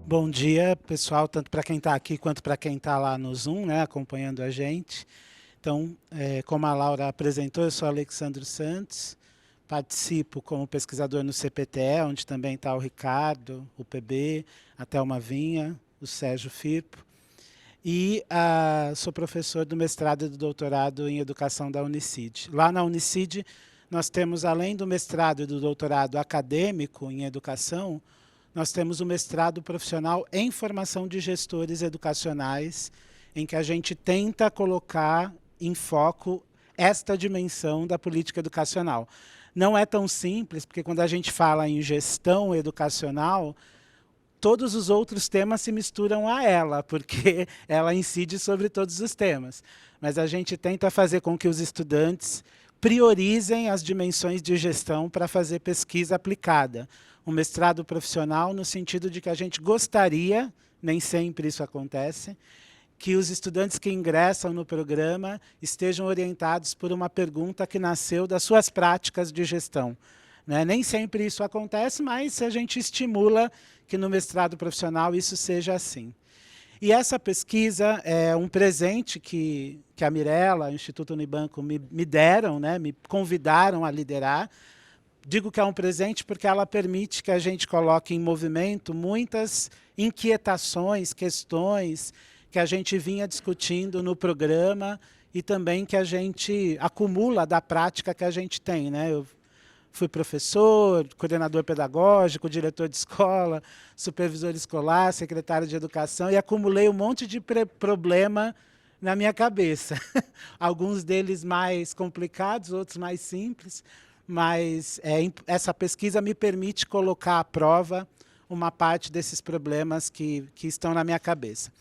Bom dia, pessoal, tanto para quem está aqui quanto para quem está lá no Zoom, né, acompanhando a gente. Então, como a Laura apresentou, eu sou Alexandre Santos, participo como pesquisador no CPTE, onde também está o Ricardo, o PB, a Thelma Vinha, o Sérgio Firpo. E sou professor do mestrado e do doutorado em educação da Unicid. Lá na Unicid, nós temos, além do mestrado e do doutorado acadêmico em educação, nós temos o mestrado profissional em formação de gestores educacionais, em que a gente tenta colocar em foco esta dimensão da política educacional. Não é tão simples, porque quando a gente fala em gestão educacional, todos os outros temas se misturam a ela, porque ela incide sobre todos os temas. Mas a gente tenta fazer com que os estudantes priorizem as dimensões de gestão para fazer pesquisa aplicada. Um mestrado profissional no sentido de que a gente gostaria, nem sempre isso acontece, que os estudantes que ingressam no programa estejam orientados por uma pergunta que nasceu das suas práticas de gestão. Nem sempre isso acontece, mas a gente estimula que no mestrado profissional isso seja assim. E essa pesquisa é um presente que a Mirella, o Instituto Unibanco, me deram, me convidaram a liderar. Digo que é um presente porque ela permite que a gente coloque em movimento muitas inquietações, questões que a gente vinha discutindo no programa e também que a gente acumula da prática que a gente tem. Eu fui professor, coordenador pedagógico, diretor de escola, supervisor escolar, secretário de educação, e acumulei um monte de problema na minha cabeça. Alguns deles mais complicados, outros mais simples, mas essa pesquisa me permite colocar à prova uma parte desses problemas que estão na minha cabeça.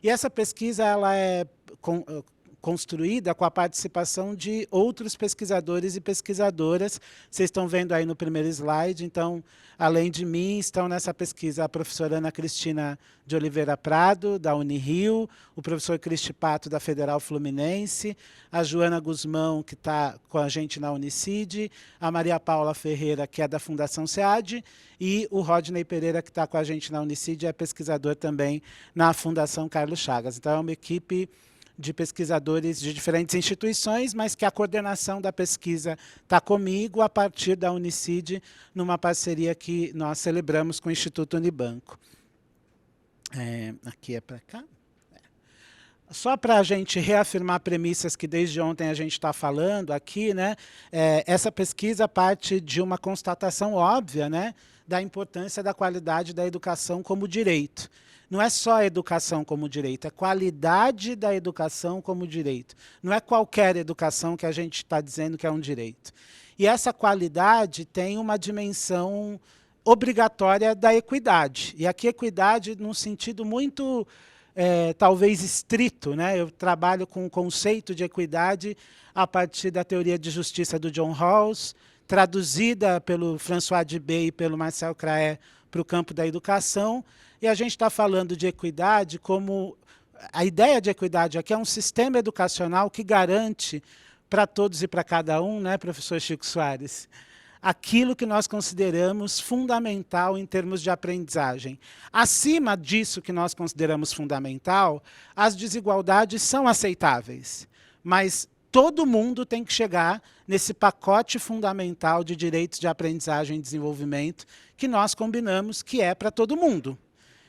E essa pesquisa ela é construída com a participação de outros pesquisadores e pesquisadoras. Vocês estão vendo aí no primeiro slide, então, além de mim, estão nessa pesquisa a professora Ana Cristina de Oliveira Prado, da Unirio, o professor Cristi Pato, da Federal Fluminense, a Joana Guzmão, que está com a gente na Unicid, a Maria Paula Ferreira, que é da Fundação SEAD, e o Rodney Pereira, que está com a gente na Unicid, é pesquisador também na Fundação Carlos Chagas. Então, é uma equipe de pesquisadores de diferentes instituições, mas que a coordenação da pesquisa está comigo a partir da Unicid, numa parceria que nós celebramos com o Instituto Unibanco. Aqui é para cá. Só para a gente reafirmar premissas que desde ontem a gente está falando aqui, essa pesquisa parte de uma constatação óbvia, da importância da qualidade da educação como direito. Não é só a educação como direito, é qualidade da educação como direito. Não é qualquer educação que a gente está dizendo que é um direito. E essa qualidade tem uma dimensão obrigatória da equidade. E aqui equidade num sentido muito, talvez, estrito. Eu trabalho com o conceito de equidade a partir da teoria de justiça do John Rawls, traduzida pelo François Dubé e pelo Marcel Craé para o campo da educação. E a gente está falando de equidade como... A ideia de equidade aqui é um sistema educacional que garante para todos e para cada um, professor Chico Soares, aquilo que nós consideramos fundamental em termos de aprendizagem. Acima disso que nós consideramos fundamental, as desigualdades são aceitáveis, mas todo mundo tem que chegar nesse pacote fundamental de direitos de aprendizagem e desenvolvimento que nós combinamos que é para todo mundo.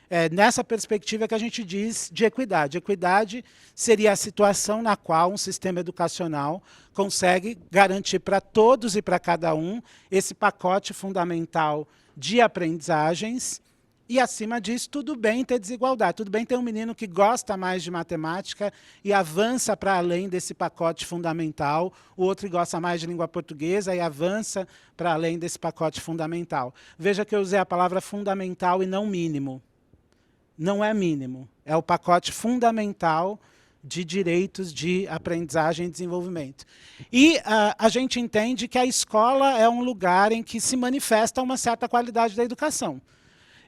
É nessa perspectiva que a gente diz de equidade. Equidade seria a situação na qual um sistema educacional consegue garantir para todos e para cada um esse pacote fundamental de aprendizagens. E, acima disso, tudo bem ter desigualdade. Tudo bem ter um menino que gosta mais de matemática e avança para além desse pacote fundamental, o outro que gosta mais de língua portuguesa e avança para além desse pacote fundamental. Veja que eu usei a palavra fundamental e não mínimo. Não é mínimo, é o pacote fundamental de direitos de aprendizagem e desenvolvimento. E a gente entende que a escola é um lugar em que se manifesta uma certa qualidade da educação.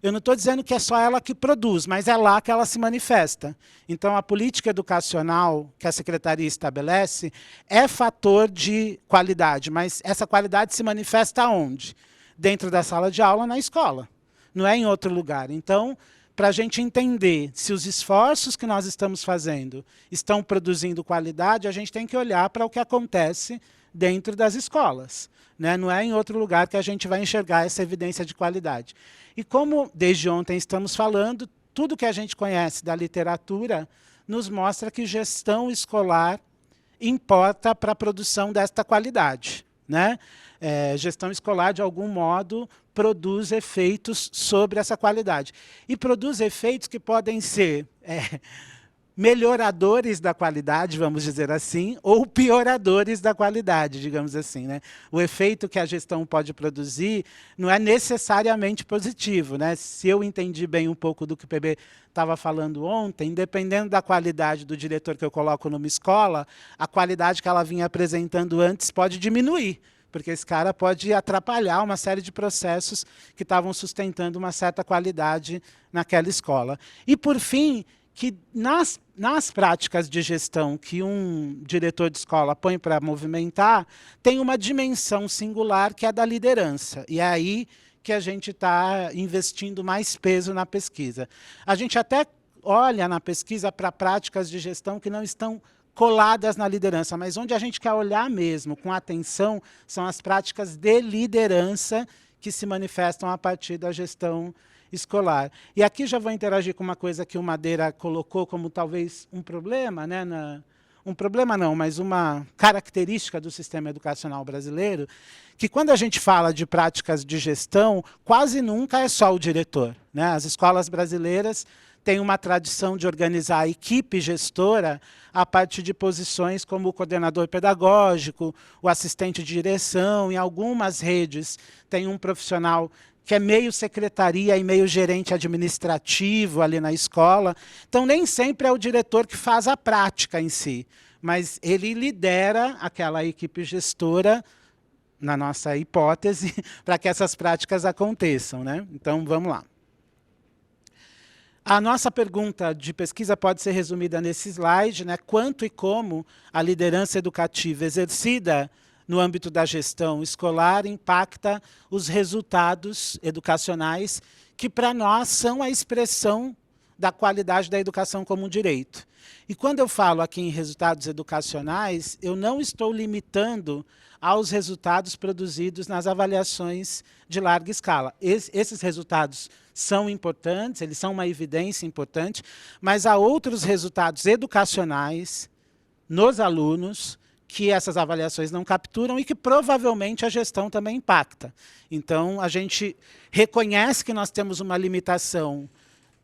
Eu não estou dizendo que é só ela que produz, mas é lá que ela se manifesta. Então, a política educacional que a secretaria estabelece é fator de qualidade, mas essa qualidade se manifesta onde? Dentro da sala de aula, na escola. Não é em outro lugar. Então, para a gente entender se os esforços que nós estamos fazendo estão produzindo qualidade, a gente tem que olhar para o que acontece dentro das escolas. Né? Não é em outro lugar que a gente vai enxergar essa evidência de qualidade. E como desde ontem estamos falando, tudo que a gente conhece da literatura nos mostra que gestão escolar importa para a produção desta qualidade. Né? Gestão escolar, de algum modo, produz efeitos sobre essa qualidade. E produz efeitos que podem ser melhoradores da qualidade, vamos dizer assim, ou pioradores da qualidade, digamos assim. Né? O efeito que a gestão pode produzir não é necessariamente positivo. Né? Se eu entendi bem um pouco do que o PB estava falando ontem, dependendo da qualidade do diretor que eu coloco numa escola, a qualidade que ela vinha apresentando antes pode diminuir, porque esse cara pode atrapalhar uma série de processos que estavam sustentando uma certa qualidade naquela escola. E, por fim, que nas práticas de gestão que um diretor de escola põe para movimentar, tem uma dimensão singular que é a da liderança. E é aí que a gente está investindo mais peso na pesquisa. A gente até olha na pesquisa para práticas de gestão que não estão coladas na liderança, mas onde a gente quer olhar mesmo, com atenção, são as práticas de liderança que se manifestam a partir da gestão escolar. E aqui já vou interagir com uma coisa que o Madeira colocou como talvez um problema, né, um problema não, mas uma característica do sistema educacional brasileiro, que quando a gente fala de práticas de gestão, quase nunca é só o diretor. Né? As escolas brasileiras têm uma tradição de organizar a equipe gestora a partir de posições como o coordenador pedagógico, o assistente de direção. Em algumas redes tem um profissional que é meio secretaria e meio gerente administrativo ali na escola. Então, nem sempre é o diretor que faz a prática em si, mas ele lidera aquela equipe gestora, na nossa hipótese, para que essas práticas aconteçam. Né? Então, vamos lá. A nossa pergunta de pesquisa pode ser resumida nesse slide, né? Quanto e como a liderança educativa exercida no âmbito da gestão escolar impacta os resultados educacionais, que para nós são a expressão da qualidade da educação como um direito. E quando eu falo aqui em resultados educacionais, eu não estou limitando aos resultados produzidos nas avaliações de larga escala. Esses resultados são importantes, eles são uma evidência importante, mas há outros resultados educacionais nos alunos que essas avaliações não capturam e que provavelmente a gestão também impacta. Então, a gente reconhece que nós temos uma limitação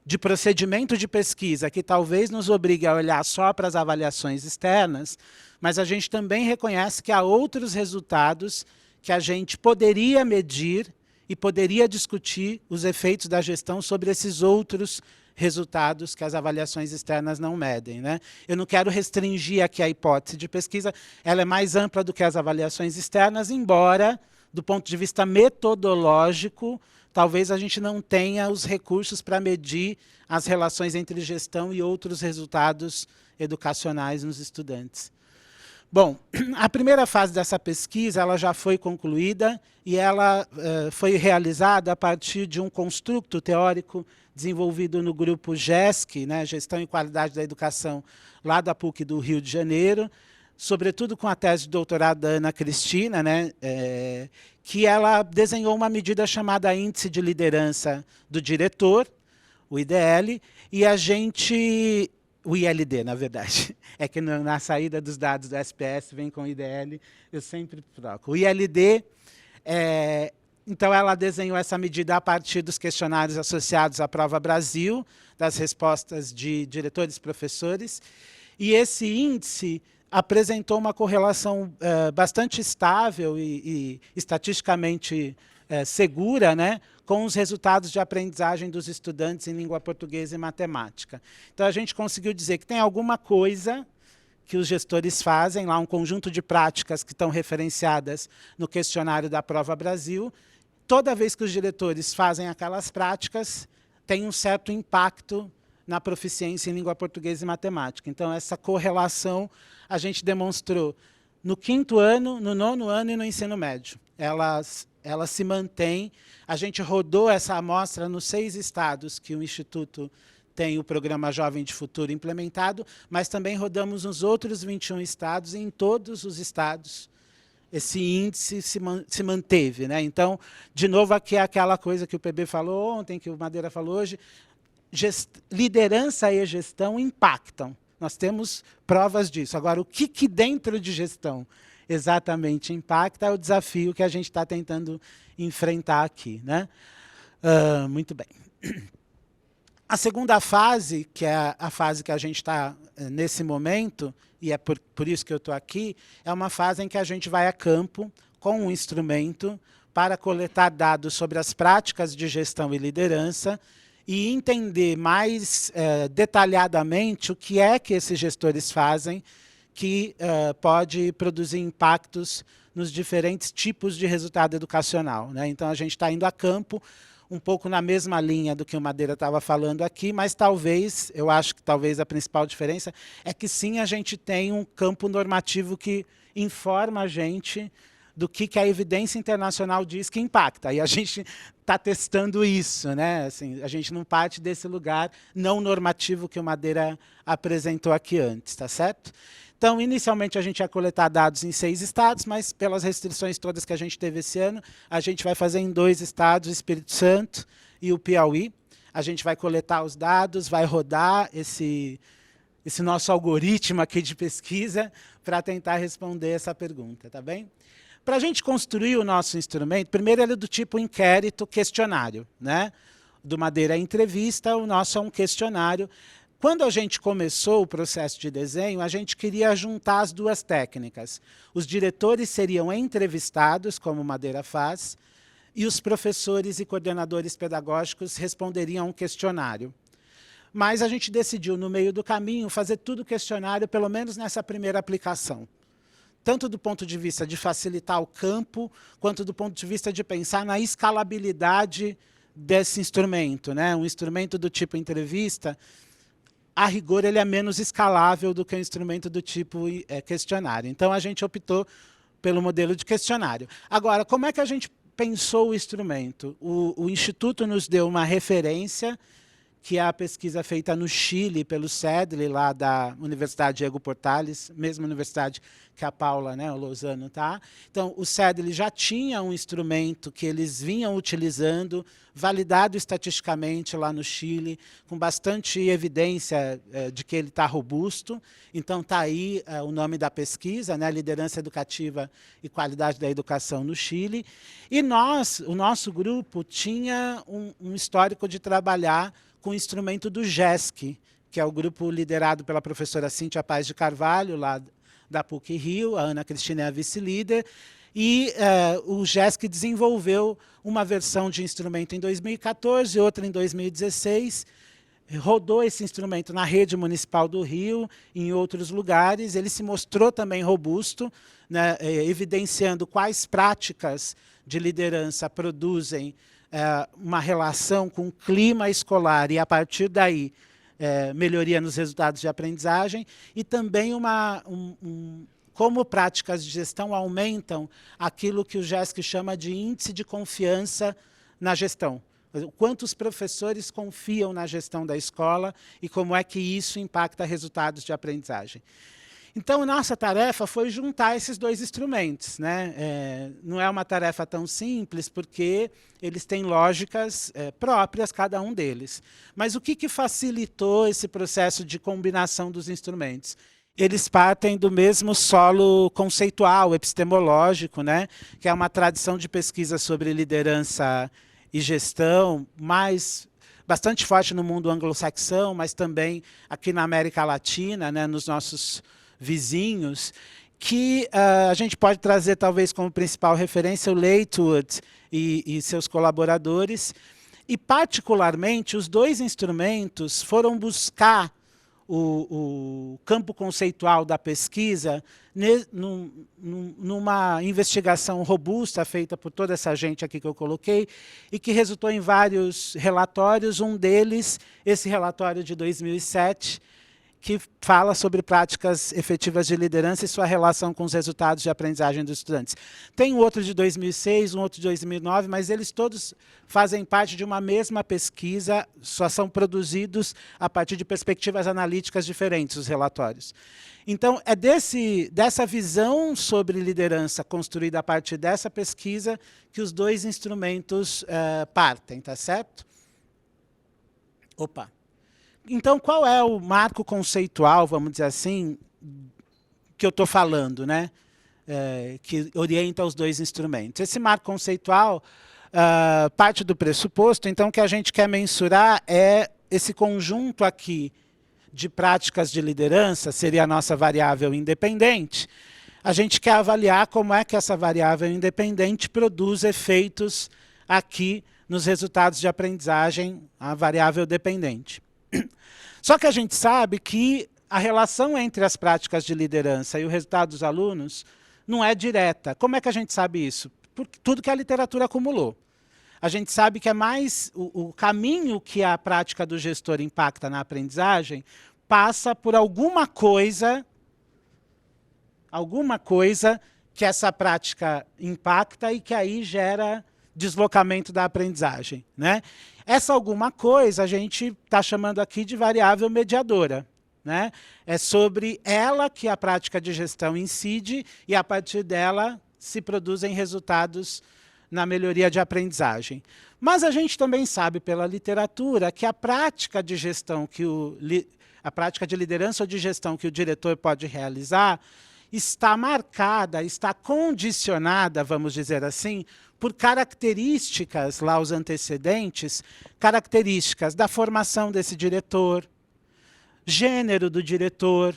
de procedimento de pesquisa que talvez nos obrigue a olhar só para as avaliações externas, mas a gente também reconhece que há outros resultados que a gente poderia medir e poderia discutir os efeitos da gestão sobre esses outros resultados que as avaliações externas não medem. Né? Eu não quero restringir aqui a hipótese de pesquisa, ela é mais ampla do que as avaliações externas, embora, do ponto de vista metodológico, talvez a gente não tenha os recursos para medir as relações entre gestão e outros resultados educacionais nos estudantes. Bom, a primeira fase dessa pesquisa ela já foi concluída e ela foi realizada a partir de um construto teórico desenvolvido no grupo GESC, né, Gestão e Qualidade da Educação, lá da PUC do Rio de Janeiro, sobretudo com a tese de doutorado da Ana Cristina, né, que ela desenhou uma medida chamada Índice de Liderança do Diretor, o IDL, e a gente... O ILD, na verdade. É que na saída dos dados do SPS vem com o IDL, eu sempre troco. O ILD, então ela desenhou essa medida a partir dos questionários associados à Prova Brasil, das respostas de diretores e professores, e esse índice apresentou uma correlação bastante estável e estatisticamente segura, né, com os resultados de aprendizagem dos estudantes em língua portuguesa e matemática. Então, a gente conseguiu dizer que tem alguma coisa que os gestores fazem, lá um conjunto de práticas que estão referenciadas no questionário da Prova Brasil, toda vez que os diretores fazem aquelas práticas, tem um certo impacto na proficiência em língua portuguesa e matemática. Então, essa correlação a gente demonstrou no 5º ano, no 9º ano e no ensino médio. Ela se mantém. A gente rodou essa amostra nos 6 estados que o Instituto tem o Programa Jovem de Futuro implementado, mas também rodamos nos outros 21 estados, e em todos os estados esse índice se manteve, né? Então, de novo, aqui é aquela coisa que o PB falou ontem, que o Madeira falou hoje, liderança e gestão impactam. Nós temos provas disso. Agora, o que dentro de gestão exatamente impacta é o desafio que a gente está tentando enfrentar aqui, né? Muito bem. A segunda fase, que é a fase que a gente está nesse momento, e é por isso que eu estou aqui, é uma fase em que a gente vai a campo com um instrumento para coletar dados sobre as práticas de gestão e liderança e entender mais detalhadamente o que é que esses gestores fazem que pode produzir impactos nos diferentes tipos de resultado educacional, né? Então, a gente está indo a campo um pouco na mesma linha do que o Madeira estava falando aqui, mas talvez, eu acho que talvez a principal diferença é que sim, a gente tem um campo normativo que informa a gente do que a evidência internacional diz que impacta. E a gente está testando isso, né? Assim, a gente não parte desse lugar não normativo que o Madeira apresentou aqui antes, tá certo? Então, inicialmente, a gente ia coletar dados em 6 estados, mas pelas restrições todas que a gente teve esse ano, a gente vai fazer em 2 estados, o Espírito Santo e o Piauí. A gente vai coletar os dados, vai rodar esse nosso algoritmo aqui de pesquisa para tentar responder essa pergunta, tá bem? Para a gente construir o nosso instrumento, primeiro ele é do tipo inquérito questionário, né? Do Madeira é entrevista, o nosso é um questionário. Quando a gente começou o processo de desenho, a gente queria juntar as 2 técnicas. Os diretores seriam entrevistados, como o Madeira faz, e os professores e coordenadores pedagógicos responderiam a um questionário. Mas a gente decidiu, no meio do caminho, fazer tudo questionário, pelo menos nessa primeira aplicação. Tanto do ponto de vista de facilitar o campo, quanto do ponto de vista de pensar na escalabilidade desse instrumento, né? Um instrumento do tipo entrevista, a rigor, ele é menos escalável do que o instrumento do tipo questionário. Então, a gente optou pelo modelo de questionário. Agora, como é que a gente pensou o instrumento? O Instituto nos deu uma referência, que é a pesquisa feita no Chile, pelo CEDLI, lá da Universidade Diego Portales, mesma universidade que a Paula, né, o Lozano, tá? Então, o CEDLI já tinha um instrumento que eles vinham utilizando, validado estatisticamente lá no Chile, com bastante evidência de que ele está robusto. Então, está aí o nome da pesquisa, né, Liderança Educativa e Qualidade da Educação no Chile. E o nosso grupo tinha um histórico de trabalhar com o instrumento do GESC, que é o grupo liderado pela professora Cíntia Paz de Carvalho, lá da PUC-Rio, a Ana Cristina é a vice-líder, e o GESC desenvolveu uma versão de instrumento em 2014, outra em 2016, rodou esse instrumento na rede municipal do Rio, em outros lugares, ele se mostrou também robusto, né, evidenciando quais práticas de liderança produzem uma relação com o clima escolar e, a partir daí, melhoria nos resultados de aprendizagem, e também como práticas de gestão aumentam aquilo que o GESC chama de índice de confiança na gestão. Quantos professores confiam na gestão da escola e como é que isso impacta resultados de aprendizagem. Então, nossa tarefa foi juntar esses 2 instrumentos, né? Não é uma tarefa tão simples, porque eles têm lógicas próprias, cada um deles. Mas o que facilitou esse processo de combinação dos instrumentos? Eles partem do mesmo solo conceitual, epistemológico, né? Que é uma tradição de pesquisa sobre liderança e gestão, bastante forte no mundo anglo-saxão, mas também aqui na América Latina, né? Nos nossos vizinhos, que a gente pode trazer talvez como principal referência o Latewood e seus colaboradores, e particularmente os 2 instrumentos foram buscar o campo conceitual da pesquisa numa investigação robusta feita por toda essa gente aqui que eu coloquei e que resultou em vários relatórios, um deles, esse relatório de 2007, que fala sobre práticas efetivas de liderança e sua relação com os resultados de aprendizagem dos estudantes. Tem um outro de 2006, um outro de 2009, mas eles todos fazem parte de uma mesma pesquisa, só são produzidos a partir de perspectivas analíticas diferentes, os relatórios. Então, é dessa visão sobre liderança construída a partir dessa pesquisa que os dois instrumentos partem, tá certo? Opa! Então, qual é o marco conceitual, vamos dizer assim, que eu estou falando, né? Que orienta os dois instrumentos? Esse marco conceitual parte do pressuposto, então, que a gente quer mensurar é esse conjunto aqui de práticas de liderança, seria a nossa variável independente. A gente quer avaliar como é que essa variável independente produz efeitos aqui nos resultados de aprendizagem, a variável dependente. Só que a gente sabe que a relação entre as práticas de liderança e o resultado dos alunos não é direta. Como é que a gente sabe isso? Por tudo que a literatura acumulou. A gente sabe que é mais o caminho que a prática do gestor impacta na aprendizagem passa por alguma coisa que essa prática impacta e que aí gera deslocamento da aprendizagem, né? Essa alguma coisa a gente está chamando aqui de variável mediadora, né? É sobre ela que a prática de gestão incide e a partir dela se produzem resultados na melhoria de aprendizagem. Mas a gente também sabe pela literatura que a prática de gestão a prática de liderança ou de gestão que o diretor pode realizar está marcada, está condicionada, vamos dizer assim, por características, lá os antecedentes, características da formação desse diretor, gênero do diretor,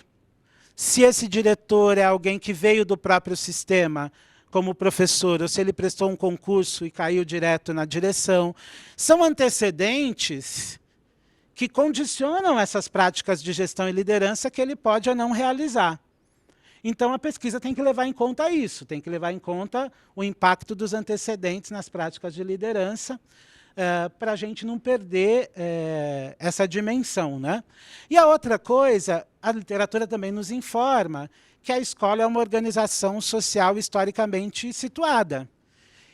se esse diretor é alguém que veio do próprio sistema, como professor, ou se ele prestou um concurso e caiu direto na direção. São antecedentes que condicionam essas práticas de gestão e liderança que ele pode ou não realizar. Então, a pesquisa tem que levar em conta isso, tem que levar em conta o impacto dos antecedentes nas práticas de liderança, para a gente não perder essa dimensão, né? E a outra coisa, a literatura também nos informa que a escola é uma organização social historicamente situada.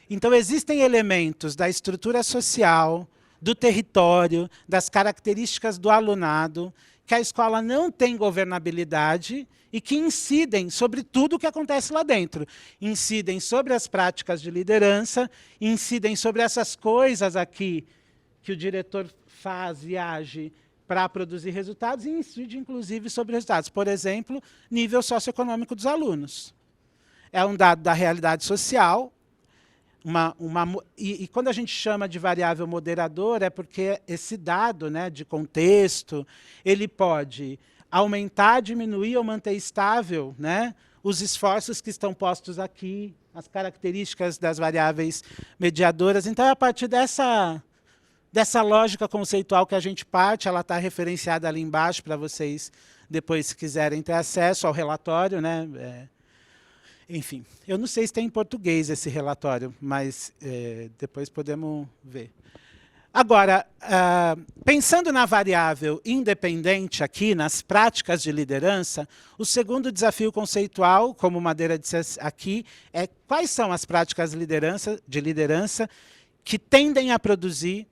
Então, existem elementos da estrutura social, do território, das características do alunado, que a escola não tem governabilidade e que incidem sobre tudo o que acontece lá dentro. Incidem sobre as práticas de liderança, incidem sobre essas coisas aqui que o diretor faz e age para produzir resultados e incide, inclusive, sobre resultados. Por exemplo, nível socioeconômico dos alunos. É um dado da realidade social. E quando a gente chama de variável moderadora, é porque esse dado, né, de contexto, ele pode aumentar, diminuir ou manter estável, né, os esforços que estão postos aqui, as características das variáveis mediadoras. Então, é a partir dessa lógica conceitual que a gente parte, ela está referenciada ali embaixo para vocês, depois, se quiserem ter acesso ao relatório, né? Enfim, eu não sei se tem em português esse relatório, mas depois podemos ver. Agora, pensando na variável independente aqui, nas práticas de liderança, o segundo desafio conceitual, como Madeira disse aqui, é quais são as práticas de liderança que tendem a produzir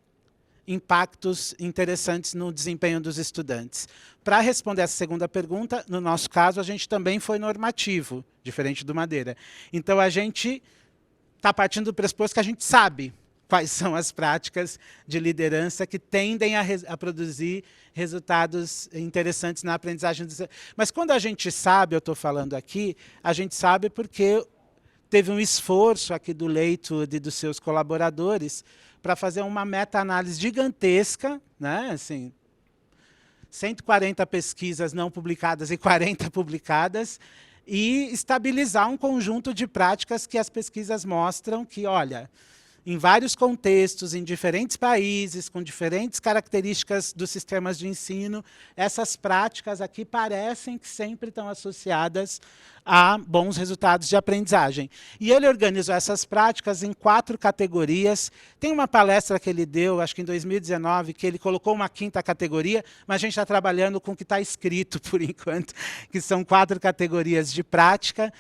impactos interessantes no desempenho dos estudantes. Para responder essa segunda pergunta, no nosso caso, a gente também foi normativo, diferente do Madeira. Então, a gente está partindo do pressuposto que a gente sabe quais são as práticas de liderança que tendem a produzir resultados interessantes na aprendizagem. Mas quando a gente sabe, eu estou falando aqui, a gente sabe porque teve um esforço aqui do Leito e dos seus colaboradores para fazer uma meta-análise gigantesca, né? Assim, 140 pesquisas não publicadas e 40 publicadas, e estabilizar um conjunto de práticas que as pesquisas mostram que, olha, em vários contextos, em diferentes países, com diferentes características dos sistemas de ensino, essas práticas aqui parecem que sempre estão associadas a bons resultados de aprendizagem. E ele organizou essas práticas em 4 categorias. Tem uma palestra que ele deu, acho que em 2019, que ele colocou uma 5ª categoria, mas a gente está trabalhando com o que está escrito, por enquanto, que são 4 categorias de prática.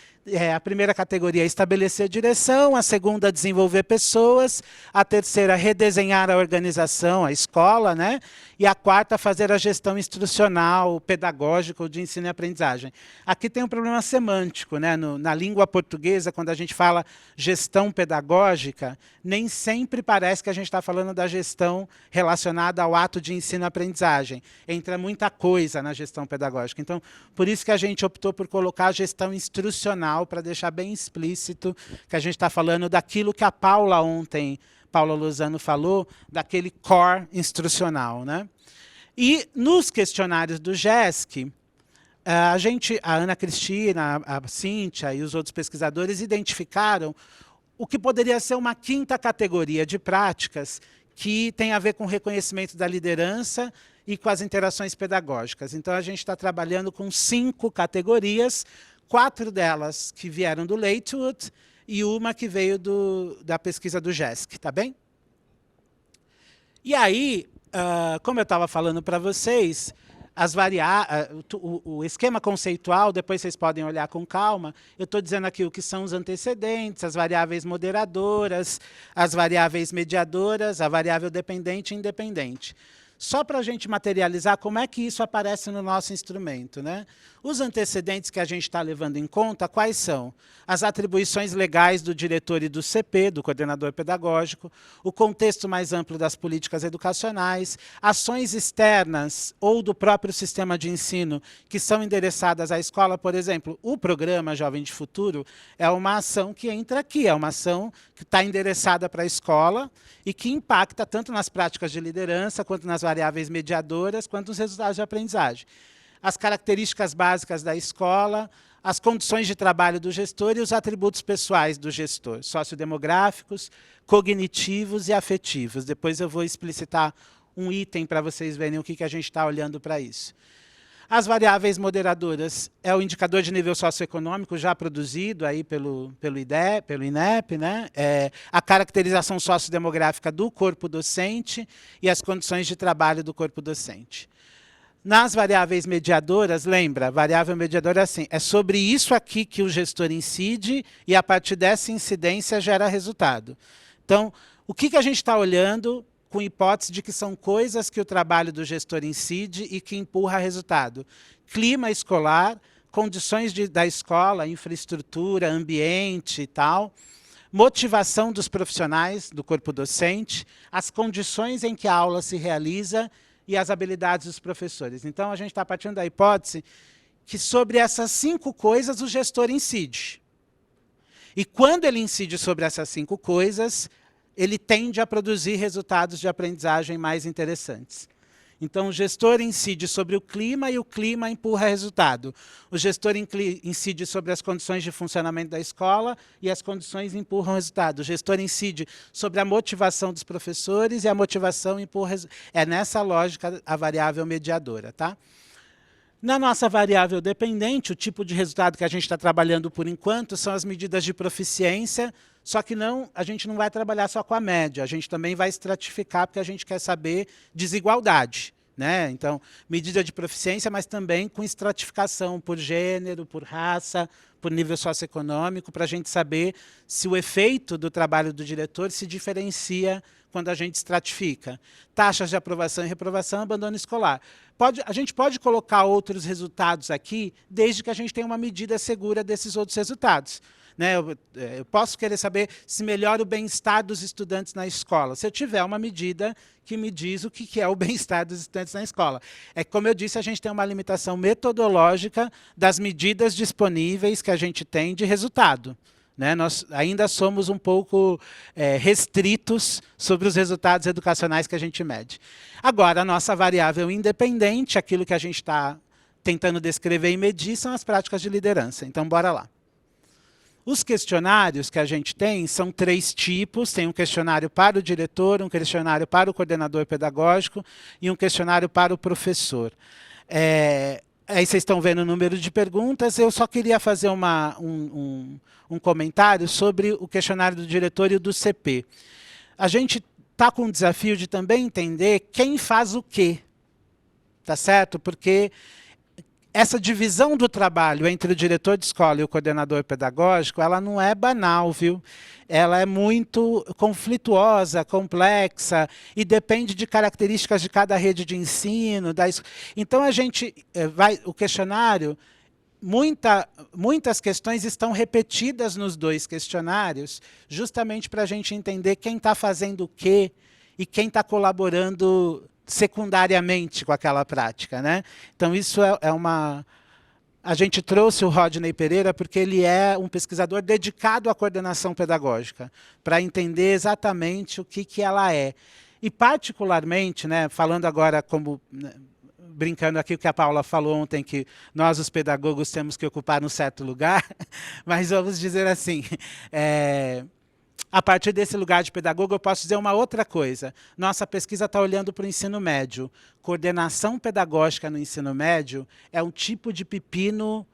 A primeira categoria é estabelecer direção, a segunda, desenvolver pessoas, a terceira, redesenhar a organização, a escola, né? E a quarta, fazer a gestão instrucional, pedagógica, de ensino e aprendizagem. Aqui tem um problema semântico, né? Na língua portuguesa, quando a gente fala gestão pedagógica, nem sempre parece que a gente está falando da gestão relacionada ao ato de ensino e aprendizagem. Entra muita coisa na gestão pedagógica. Então, por isso que a gente optou por colocar a gestão instrucional, para deixar bem explícito que a gente está falando daquilo que a Paula Lozano falou, daquele core instrucional, né? E nos questionários do GESC, a Ana Cristina, a Cíntia e os outros pesquisadores identificaram o que poderia ser uma 5ª categoria de práticas que tem a ver com o reconhecimento da liderança e com as interações pedagógicas. Então, a gente está trabalhando com 5 categorias, 4 delas que vieram do Lakewood e uma que veio da pesquisa do GESC, tá bem? E aí, como eu estava falando para vocês, o esquema conceitual, depois vocês podem olhar com calma, eu estou dizendo aqui o que são os antecedentes, as variáveis moderadoras, as variáveis mediadoras, a variável dependente e independente. Só para a gente materializar como é que isso aparece no nosso instrumento, né? Os antecedentes que a gente está levando em conta, quais são? As atribuições legais do diretor e do CP, do coordenador pedagógico, o contexto mais amplo das políticas educacionais, ações externas ou do próprio sistema de ensino que são endereçadas à escola. Por exemplo, o programa Jovem de Futuro é uma ação que entra aqui, é uma ação que está endereçada para a escola e que impacta tanto nas práticas de liderança, quanto nas variáveis mediadoras, quanto nos resultados de aprendizagem. As características básicas da escola, as condições de trabalho do gestor e os atributos pessoais do gestor, sociodemográficos, cognitivos e afetivos. Depois eu vou explicitar um item para vocês verem o que a gente está olhando para isso. As variáveis moderadoras é o indicador de nível socioeconômico já produzido aí pelo INEP, né? A caracterização sociodemográfica do corpo docente e as condições de trabalho do corpo docente. Nas variáveis mediadoras, lembra, variável mediadora é assim, é sobre isso aqui que o gestor incide e a partir dessa incidência gera resultado. Então, o que a gente está olhando com hipótese de que são coisas que o trabalho do gestor incide e que empurra resultado? Clima escolar, condições da escola, infraestrutura, ambiente e tal, motivação dos profissionais do corpo docente, as condições em que a aula se realiza e as habilidades dos professores. Então, a gente está partindo da hipótese que sobre essas 5 coisas o gestor incide. E quando ele incide sobre essas 5 coisas, ele tende a produzir resultados de aprendizagem mais interessantes. Então, o gestor incide sobre o clima e o clima empurra resultado. O gestor incide sobre as condições de funcionamento da escola e as condições empurram resultado. O gestor incide sobre a motivação dos professores e a motivação empurra resultado. É nessa lógica a variável mediadora, tá? Na nossa variável dependente, o tipo de resultado que a gente está trabalhando por enquanto são as medidas de proficiência, só que a gente não vai trabalhar só com a média, a gente também vai estratificar, porque a gente quer saber desigualdade, né? Então, medida de proficiência, mas também com estratificação por gênero, por raça, por nível socioeconômico, para a gente saber se o efeito do trabalho do diretor se diferencia quando a gente estratifica. Taxas de aprovação e reprovação, abandono escolar. A gente pode colocar outros resultados aqui, desde que a gente tenha uma medida segura desses outros resultados. Né? Eu posso querer saber se melhora o bem-estar dos estudantes na escola, se eu tiver uma medida que me diz o que é o bem-estar dos estudantes na escola. Como eu disse, a gente tem uma limitação metodológica das medidas disponíveis que a gente tem de resultado. Né? Nós ainda somos um pouco restritos sobre os resultados educacionais que a gente mede. Agora, a nossa variável independente, aquilo que a gente está tentando descrever e medir, são as práticas de liderança. Então, bora lá. Os questionários que a gente tem são 3 tipos. Tem um questionário para o diretor, um questionário para o coordenador pedagógico e um questionário para o professor. Aí vocês estão vendo o número de perguntas. Eu só queria fazer um comentário sobre o questionário do diretor e o do CP. A gente está com o desafio de também entender quem faz o quê. Tá certo? Porque essa divisão do trabalho entre o diretor de escola e o coordenador pedagógico, ela não é banal, viu? Ela é muito conflituosa, complexa, e depende de características de cada rede de ensino. Então, a gente o questionário, muitas questões estão repetidas nos 2 questionários, justamente para a gente entender quem está fazendo o quê e quem está colaborando secundariamente com aquela prática, né? Então, isso é uma... A gente trouxe o Rodney Pereira porque ele é um pesquisador dedicado à coordenação pedagógica, para entender exatamente o que ela é. E, particularmente, né, falando agora como... brincando aqui o que a Paula falou ontem, que nós, os pedagogos, temos que ocupar um certo lugar, mas vamos dizer assim... A partir desse lugar de pedagogo, eu posso dizer uma outra coisa. Nossa pesquisa está olhando para o ensino médio. Coordenação pedagógica no ensino médio é um tipo de pepino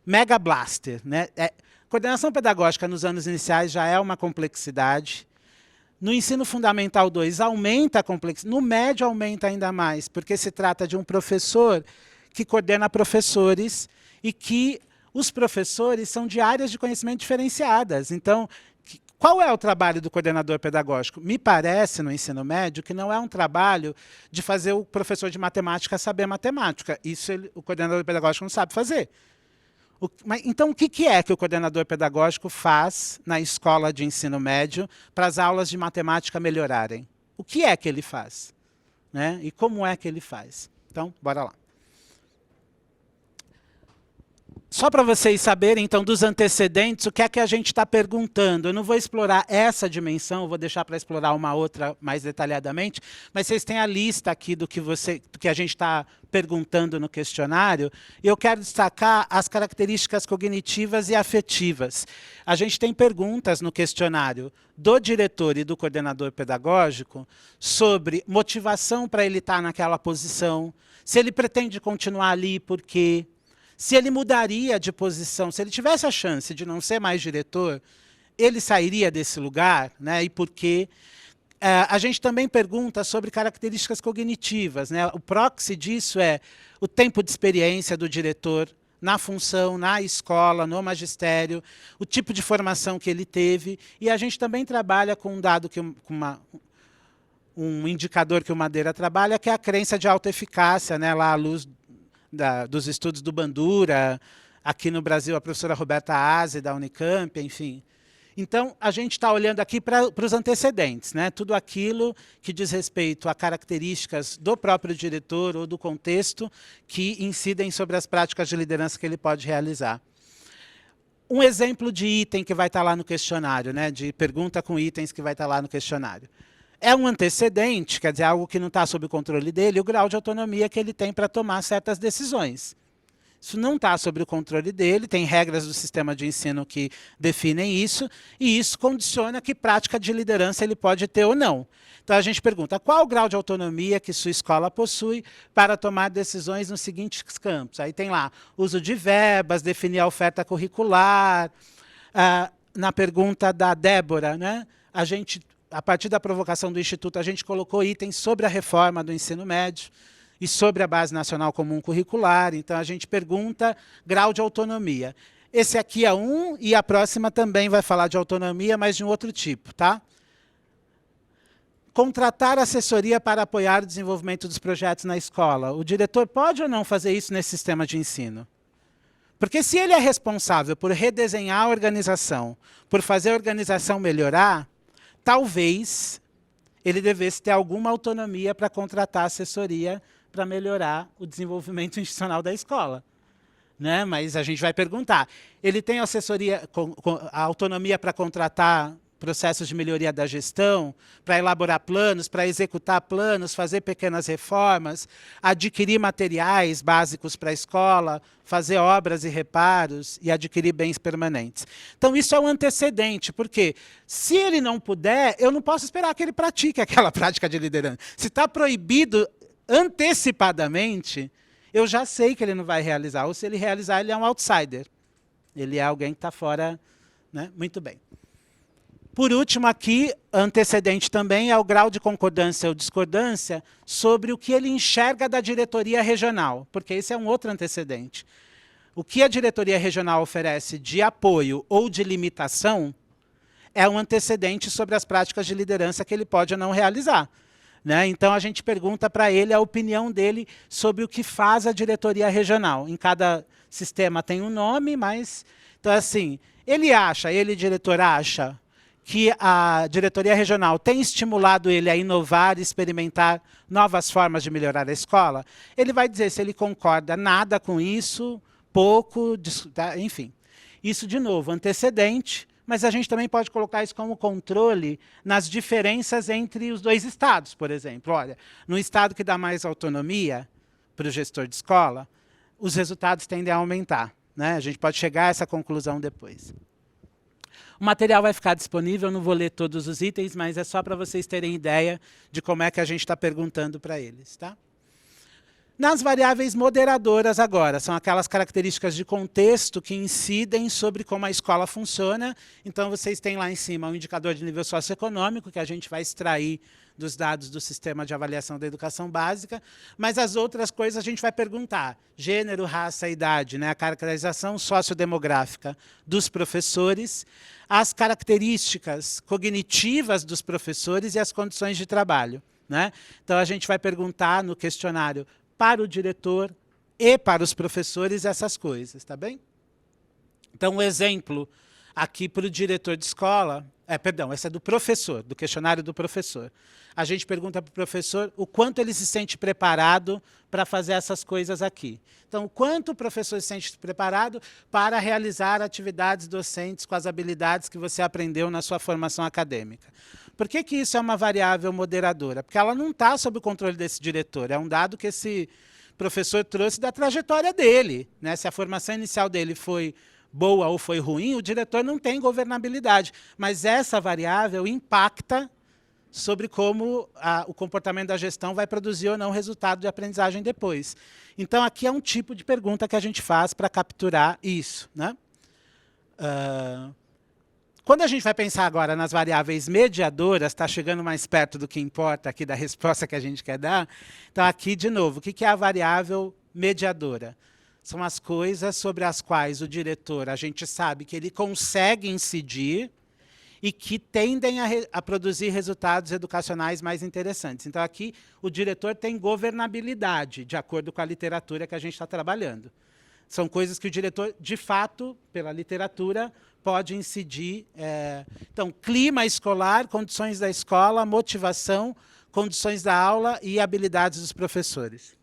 mega blaster, né? Coordenação pedagógica nos anos iniciais já é uma complexidade. No ensino fundamental 2 aumenta a complexidade. No médio aumenta ainda mais, porque se trata de um professor que coordena professores e que os professores são de áreas de conhecimento diferenciadas. Então, qual é o trabalho do coordenador pedagógico? Me parece, no ensino médio, que não é um trabalho de fazer o professor de matemática saber matemática. Isso o coordenador pedagógico não sabe fazer. Então, o que é que o coordenador pedagógico faz na escola de ensino médio para as aulas de matemática melhorarem? O que é que ele faz? Né? E como é que ele faz? Então, bora lá. Só para vocês saberem, então, dos antecedentes, o que é que a gente está perguntando. Eu não vou explorar essa dimensão, vou deixar para explorar uma outra mais detalhadamente, mas vocês têm a lista aqui do que a gente está perguntando no questionário, e eu quero destacar as características cognitivas e afetivas. A gente tem perguntas no questionário do diretor e do coordenador pedagógico sobre motivação para ele estar naquela posição, se ele pretende continuar ali, por quê? Se ele mudaria de posição, se ele tivesse a chance de não ser mais diretor, ele sairia desse lugar, né? E por quê? A gente também pergunta sobre características cognitivas, né? O proxy disso é o tempo de experiência do diretor na função, na escola, no magistério, o tipo de formação que ele teve. E a gente também trabalha com um dado, um indicador que o Madeira trabalha, que é a crença de autoeficácia, né? Lá à luz dos estudos do Bandura, aqui no Brasil a professora Roberta Aze, da Unicamp, enfim. Então, a gente está olhando aqui para os antecedentes, né? Tudo aquilo que diz respeito a características do próprio diretor ou do contexto que incidem sobre as práticas de liderança que ele pode realizar. Um exemplo de item que vai estar lá no questionário, né? De pergunta com itens que vai estar lá no questionário. É um antecedente, quer dizer, algo que não está sob o controle dele, o grau de autonomia que ele tem para tomar certas decisões. Isso não está sob o controle dele, tem regras do sistema de ensino que definem isso, e isso condiciona que prática de liderança ele pode ter ou não. Então, a gente pergunta, qual o grau de autonomia que sua escola possui para tomar decisões nos seguintes campos? Aí tem lá, uso de verbas, definir a oferta curricular. Na pergunta da Débora, né, a partir da provocação do Instituto, a gente colocou itens sobre a reforma do ensino médio e sobre a Base Nacional Comum Curricular. Então, a gente pergunta grau de autonomia. Esse aqui é um, e a próxima também vai falar de autonomia, mas de um outro tipo, tá? Contratar assessoria para apoiar o desenvolvimento dos projetos na escola. O diretor pode ou não fazer isso nesse sistema de ensino? Porque se ele é responsável por redesenhar a organização, por fazer a organização melhorar, talvez ele devesse ter alguma autonomia para contratar assessoria para melhorar o desenvolvimento institucional da escola. Né? Mas a gente vai perguntar, ele tem assessoria, a autonomia para contratar processos de melhoria da gestão, para elaborar planos, para executar planos, fazer pequenas reformas, adquirir materiais básicos para a escola, fazer obras e reparos e adquirir bens permanentes. Então, isso é um antecedente, porque se ele não puder, eu não posso esperar que ele pratique aquela prática de liderança. Se está proibido antecipadamente, eu já sei que ele não vai realizar, ou se ele realizar, ele é um outsider. Ele é alguém que está fora, né? Muito bem. Por último, aqui, antecedente também é o grau de concordância ou discordância sobre o que ele enxerga da diretoria regional, porque esse é um outro antecedente. O que a diretoria regional oferece de apoio ou de limitação é um antecedente sobre as práticas de liderança que ele pode ou não realizar. Né? Então, a gente pergunta para ele a opinião dele sobre o que faz a diretoria regional. Em cada sistema tem um nome, mas... Então, assim, ele, diretor, acha que a diretoria regional tem estimulado ele a inovar e experimentar novas formas de melhorar a escola, ele vai dizer se ele concorda nada com isso, pouco, enfim. Isso, de novo, antecedente, mas a gente também pode colocar isso como controle nas diferenças entre os dois estados, por exemplo. Olha, no estado que dá mais autonomia para o gestor de escola, os resultados tendem a aumentar. Né? A gente pode chegar a essa conclusão depois. O material vai ficar disponível, eu não vou ler todos os itens, mas é só para vocês terem ideia de como é que a gente está perguntando para eles. Tá? Nas variáveis moderadoras agora, são aquelas características de contexto que incidem sobre como a escola funciona. Então, vocês têm lá em cima um indicador de nível socioeconômico, que a gente vai extrair dos dados do Sistema de Avaliação da Educação Básica, mas as outras coisas a gente vai perguntar. Gênero, raça, idade, né? A caracterização sociodemográfica dos professores, as características cognitivas dos professores e as condições de trabalho. Né? Então, a gente vai perguntar no questionário para o diretor e para os professores essas coisas, tá bem? Então, um exemplo aqui para o diretor de escola, perdão, esse é do professor, do questionário do professor. A gente pergunta para o professor o quanto ele se sente preparado para fazer essas coisas aqui. Então, o quanto o professor se sente preparado para realizar atividades docentes com as habilidades que você aprendeu na sua formação acadêmica. Por que que isso é uma variável moderadora? Porque ela não está sob o controle desse diretor, é um dado que esse professor trouxe da trajetória dele. Né? Se a formação inicial dele foi boa ou foi ruim, o diretor não tem governabilidade. Mas essa variável impacta sobre como o comportamento da gestão vai produzir ou não resultado de aprendizagem depois. Então, aqui é um tipo de pergunta que a gente faz para capturar isso. Né? Quando a gente vai pensar agora nas variáveis mediadoras, está chegando mais perto do que importa aqui da resposta que a gente quer dar. Então, aqui, de novo, o que é a variável mediadora? São as coisas sobre as quais o diretor, a gente sabe que ele consegue incidir e que tendem a produzir resultados educacionais mais interessantes. Então, aqui, o diretor tem governabilidade, de acordo com a literatura que a gente está trabalhando. São coisas que o diretor, de fato, pela literatura, pode incidir. Então, clima escolar, condições da escola, motivação, condições da aula e habilidades dos professores.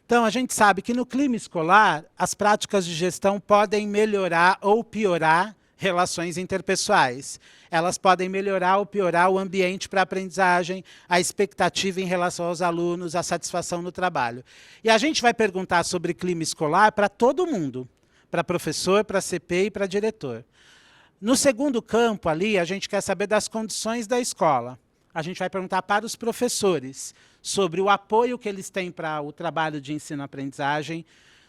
Então, a gente sabe que no clima escolar, as práticas de gestão podem melhorar ou piorar relações interpessoais. Elas podem melhorar ou piorar o ambiente para a aprendizagem, a expectativa em relação aos alunos, a satisfação no trabalho. E a gente vai perguntar sobre clima escolar para todo mundo, para professor, para CP e para diretor. No segundo campo ali, a gente quer saber das condições da escola. A gente vai perguntar para os professores sobre o apoio que eles têm para o trabalho de ensino-aprendizagem,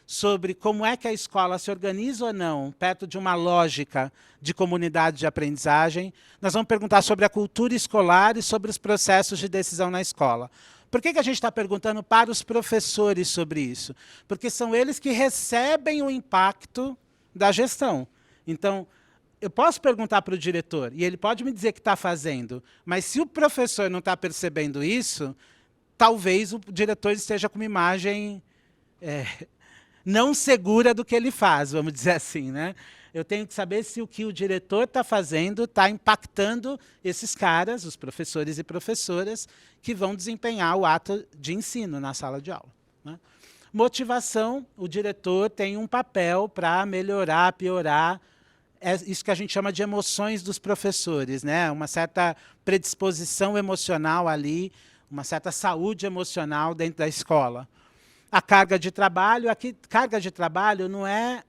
sobre como é que a escola se organiza ou não perto de uma lógica de comunidade de aprendizagem. Nós vamos perguntar sobre a cultura escolar e sobre os processos de decisão na escola. Por que a gente está perguntando para os professores sobre isso? Porque são eles que recebem o impacto da gestão. Então, eu posso perguntar para o diretor, e ele pode me dizer que está fazendo, mas se o professor não está percebendo isso, talvez o diretor esteja com uma imagem não segura do que ele faz, vamos dizer assim. Né? Eu tenho que saber se o que o diretor está fazendo está impactando esses caras, os professores e professoras, que vão desempenhar o ato de ensino na sala de aula. Né? Motivação, o diretor tem um papel para melhorar, piorar é isso que a gente chama de emoções dos professores, né? Uma certa predisposição emocional ali, uma certa saúde emocional dentro da escola. A carga de trabalho, aqui, carga de trabalho não é...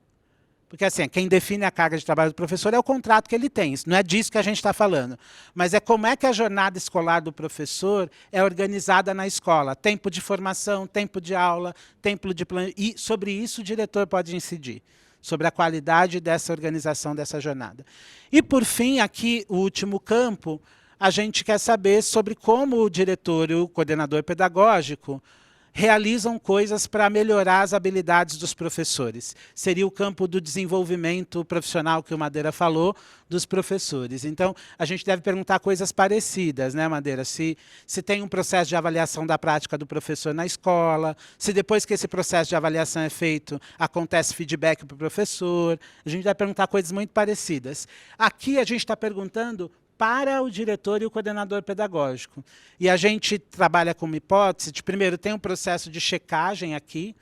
Porque, assim, quem define a carga de trabalho do professor é o contrato que ele tem. Não é disso que a gente está falando. Mas é como é que a jornada escolar do professor é organizada na escola. Tempo de formação, tempo de aula, tempo de plano. E sobre isso o diretor pode incidir. Sobre a qualidade dessa organização dessa jornada. E, por fim, aqui, o último campo, a gente quer saber sobre como o diretor e o coordenador pedagógico realizam coisas para melhorar as habilidades dos professores. Seria o campo do desenvolvimento profissional que o Madeira falou, dos professores. Então, a gente deve perguntar coisas parecidas, né, Madeira? Se tem um processo de avaliação da prática do professor na escola, se depois que esse processo de avaliação é feito, acontece feedback para o professor. A gente deve perguntar coisas muito parecidas. Aqui a gente está perguntando para o diretor e o coordenador pedagógico. E a gente trabalha com uma hipótese de, primeiro, tem um processo de checagem aqui,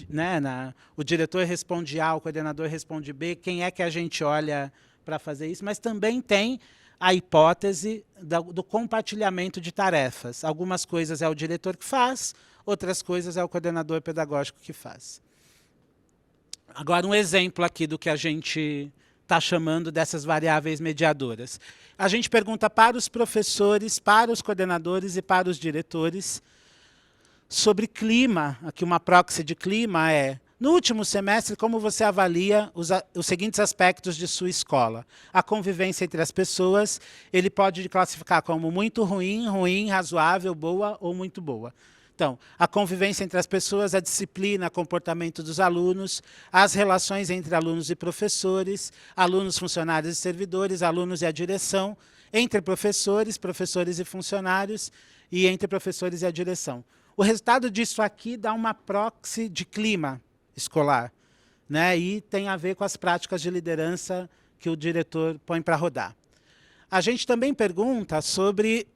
né, o diretor responde A, o coordenador responde B, quem é que a gente olha para fazer isso, mas também tem a hipótese do compartilhamento de tarefas. Algumas coisas é o diretor que faz, outras coisas é o coordenador pedagógico que faz. Agora, um exemplo aqui do que a gente está chamando dessas variáveis mediadoras. A gente pergunta para os professores, para os coordenadores e para os diretores sobre clima. Aqui uma proxy de clima é, no último semestre, como você avalia os seguintes aspectos de sua escola? A convivência entre as pessoas, ele pode classificar como muito ruim, ruim, razoável, boa ou muito boa. Então, a convivência entre as pessoas, a disciplina, comportamento dos alunos, as relações entre alunos e professores, alunos, funcionários e servidores, alunos e a direção, entre professores, professores e funcionários, e entre professores e a direção. O resultado disso aqui dá uma proxy de clima escolar, né? E tem a ver com as práticas de liderança que o diretor põe para rodar. A gente também pergunta sobre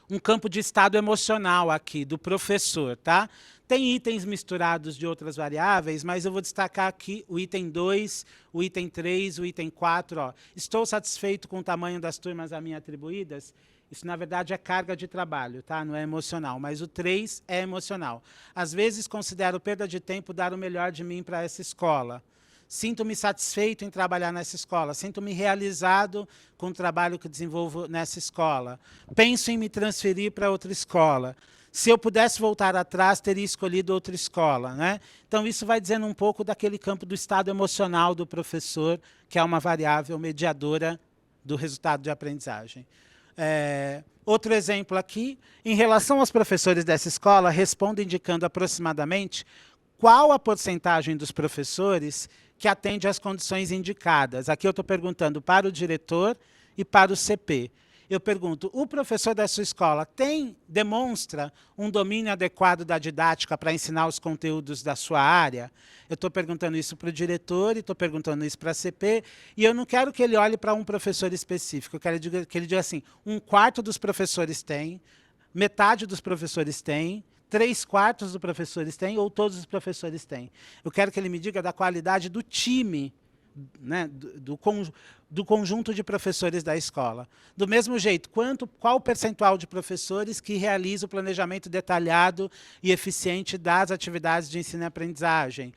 um campo de estado emocional aqui, do professor, tá? Tem itens misturados de outras variáveis, mas eu vou destacar aqui o item 2, o item 3, o item 4. Ó. Estou satisfeito com o tamanho das turmas a mim atribuídas? Isso, na verdade, é carga de trabalho, tá? Não é emocional, mas o 3 é emocional. Às vezes, considero perda de tempo dar o melhor de mim para essa escola. Sinto-me satisfeito em trabalhar nessa escola, sinto-me realizado com o trabalho que desenvolvo nessa escola. Penso em me transferir para outra escola. Se eu pudesse voltar atrás, teria escolhido outra escola, né? Então, isso vai dizendo um pouco daquele campo do estado emocional do professor, que é uma variável mediadora do resultado de aprendizagem. Outro exemplo aqui, em relação aos professores dessa escola, respondo indicando aproximadamente qual a porcentagem dos professores que atende às condições indicadas. Aqui eu estou perguntando para o diretor e para o CP. Eu pergunto, o professor da sua escola demonstra um domínio adequado da didática para ensinar os conteúdos da sua área? Eu estou perguntando isso para o diretor e estou perguntando isso para a CP, e eu não quero que ele olhe para um professor específico, eu quero que ele diga assim, 1/4 dos professores tem, metade dos professores tem, 3/4 dos professores têm, ou todos os professores têm. Eu quero que ele me diga da qualidade do time, né, do conjunto de professores da escola. Do mesmo jeito, qual o percentual de professores que realiza o planejamento detalhado e eficiente das atividades de ensino e aprendizagem?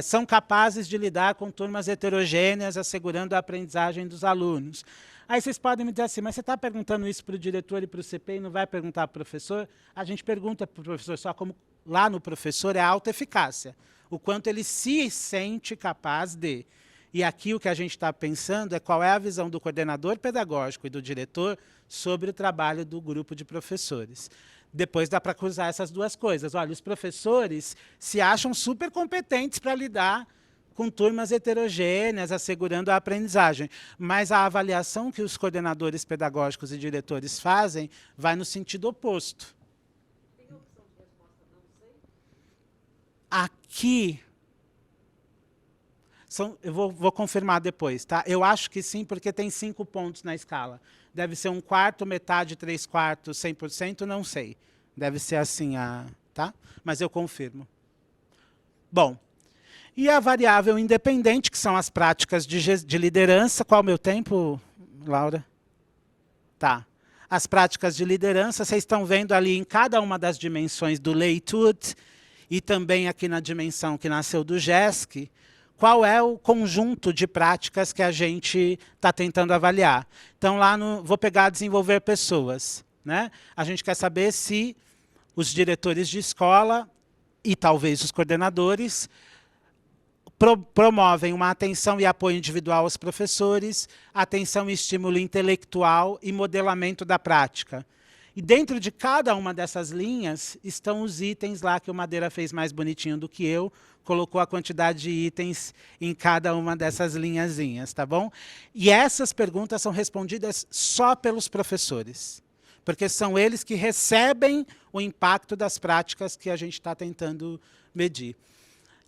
São capazes de lidar com turmas heterogêneas, assegurando a aprendizagem dos alunos. Aí vocês podem me dizer assim, mas você está perguntando isso para o diretor e para o CP e não vai perguntar para o professor? A gente pergunta para o professor, só como lá no professor é a autoeficácia. O quanto ele se sente capaz de. E aqui o que a gente está pensando é qual é a visão do coordenador pedagógico e do diretor sobre o trabalho do grupo de professores. Depois dá para cruzar essas duas coisas. Olha, os professores se acham super competentes para lidar com turmas heterogêneas, assegurando a aprendizagem. Mas a avaliação que os coordenadores pedagógicos e diretores fazem vai no sentido oposto. Tem opção de resposta não sei? Aqui, eu vou confirmar depois, tá? Eu acho que sim, porque tem 5 pontos na escala. Deve ser 1/4, metade, 3/4, 100%, não sei. Deve ser assim, tá? Mas eu confirmo. Bom, E a variável independente, que são as práticas de liderança. Qual é o meu tempo, Laura? Tá. As práticas de liderança, vocês estão vendo ali em cada uma das dimensões do Leitude, e também aqui na dimensão que nasceu do GESC, qual é o conjunto de práticas que a gente está tentando avaliar. Então, lá no, vou pegar desenvolver pessoas, né? A gente quer saber se os diretores de escola e talvez os coordenadores promovem uma atenção e apoio individual aos professores, atenção e estímulo intelectual e modelamento da prática. E dentro de cada uma dessas linhas estão os itens lá que o Madeira fez mais bonitinho do que eu, colocou a quantidade de itens em cada uma dessas linhazinhas, tá bom? E essas perguntas são respondidas só pelos professores, porque são eles que recebem o impacto das práticas que a gente está tentando medir.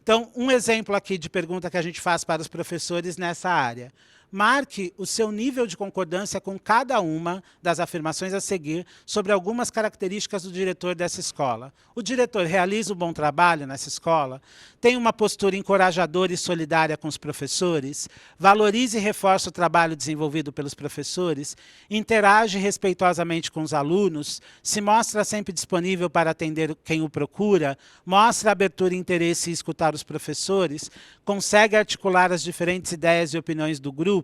Então, um exemplo aqui de pergunta que a gente faz para os professores nessa área. Marque o seu nível de concordância com cada uma das afirmações a seguir sobre algumas características do diretor dessa escola. O diretor realiza um bom trabalho nessa escola? Tem uma postura encorajadora e solidária com os professores? Valoriza e reforça o trabalho desenvolvido pelos professores? Interage respeitosamente com os alunos? Se mostra sempre disponível para atender quem o procura? Mostra abertura, interesse em escutar os professores? Consegue articular as diferentes ideias e opiniões do grupo?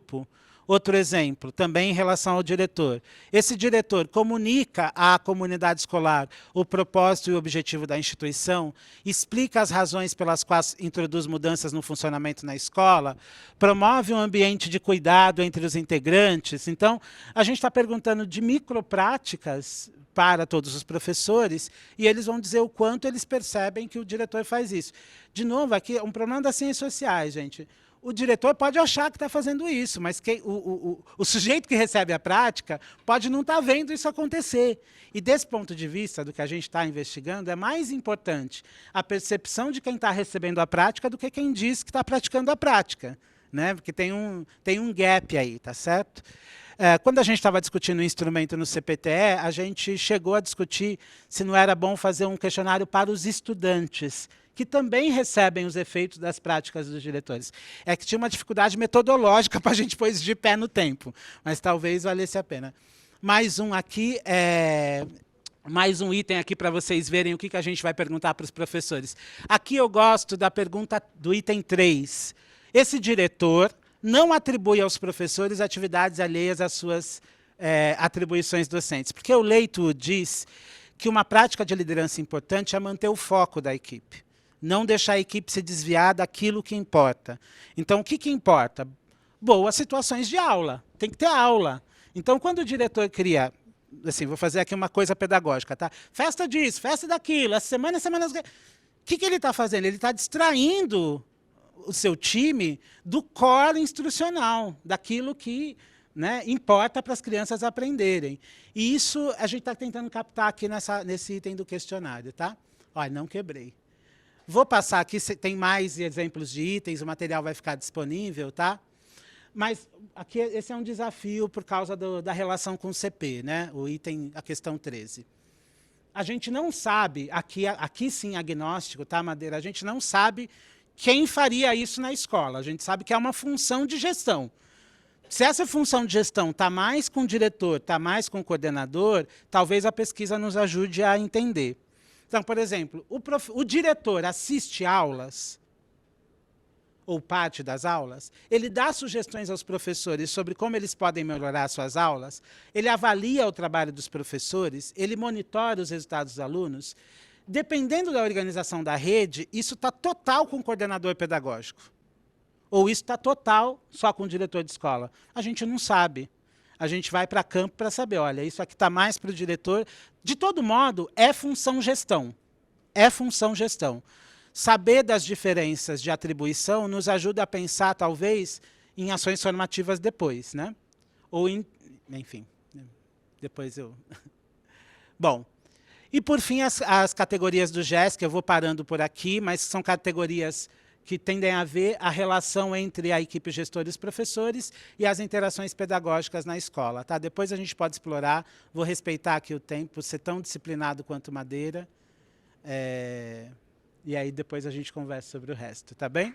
Outro exemplo, também em relação ao diretor. Esse diretor comunica à comunidade escolar o propósito e o objetivo da instituição, explica as razões pelas quais introduz mudanças no funcionamento na escola, promove um ambiente de cuidado entre os integrantes. Então, a gente está perguntando de micropráticas para todos os professores, e eles vão dizer o quanto eles percebem que o diretor faz isso. De novo, aqui, um problema das ciências sociais, gente. O diretor pode achar que está fazendo isso, mas o sujeito que recebe a prática pode não estar vendo isso acontecer. E desse ponto de vista, do que a gente está investigando, é mais importante a percepção de quem está recebendo a prática do que quem diz que está praticando a prática, né? Porque tem um gap aí, tá certo? Quando a gente estava discutindo o instrumento no CPTE, a gente chegou a discutir se não era bom fazer um questionário para os estudantes, que também recebem os efeitos das práticas dos diretores. É que tinha uma dificuldade metodológica para a gente pôr isso de pé no tempo, mas talvez valesse a pena. Mais um aqui, mais um item aqui para vocês verem o que a gente vai perguntar para os professores. Aqui eu gosto da pergunta do item 3. Esse diretor não atribui aos professores atividades alheias às suas atribuições docentes, porque o Leito diz que uma prática de liderança importante é manter o foco da equipe, não deixar a equipe se desviar daquilo que importa. Então, o que importa? Boas situações de aula, tem que ter aula. Então, quando o diretor cria, assim, vou fazer aqui uma coisa pedagógica, tá? Festa disso, festa daquilo, essa semana... O que ele está fazendo? Ele está distraindo o seu time do core instrucional, daquilo que, né, importa para as crianças aprenderem. E isso a gente está tentando captar aqui nesse item do questionário, tá? Olha, não quebrei. Vou passar aqui, tem mais exemplos de itens, o material vai ficar disponível, tá? Mas aqui esse é um desafio por causa da relação com o CP, né? O item, a questão 13. A gente não sabe, aqui sim agnóstico, tá, Madeira? A gente não sabe quem faria isso na escola. A gente sabe que é uma função de gestão. Se essa função de gestão está mais com o diretor, está mais com o coordenador, talvez a pesquisa nos ajude a entender. Então, por exemplo, o diretor assiste aulas, ou parte das aulas, ele dá sugestões aos professores sobre como eles podem melhorar suas aulas, ele avalia o trabalho dos professores, ele monitora os resultados dos alunos. Dependendo da organização da rede, isso está total com o coordenador pedagógico. Ou isso está total só com o diretor de escola. A gente não sabe. A gente vai para campo para saber, olha, isso aqui está mais para o diretor. De todo modo, é função gestão. É função gestão. Saber das diferenças de atribuição nos ajuda a pensar, talvez, em ações formativas depois, né? Ou em... Enfim, depois eu... Bom, e por fim, as categorias do GESC, eu vou parando por aqui, mas são categorias que tendem a ver a relação entre a equipe gestora e os professores e as interações pedagógicas na escola. Tá? Depois a gente pode explorar, vou respeitar aqui o tempo, ser tão disciplinado quanto Madeira. e aí depois a gente conversa sobre o resto, tá bem?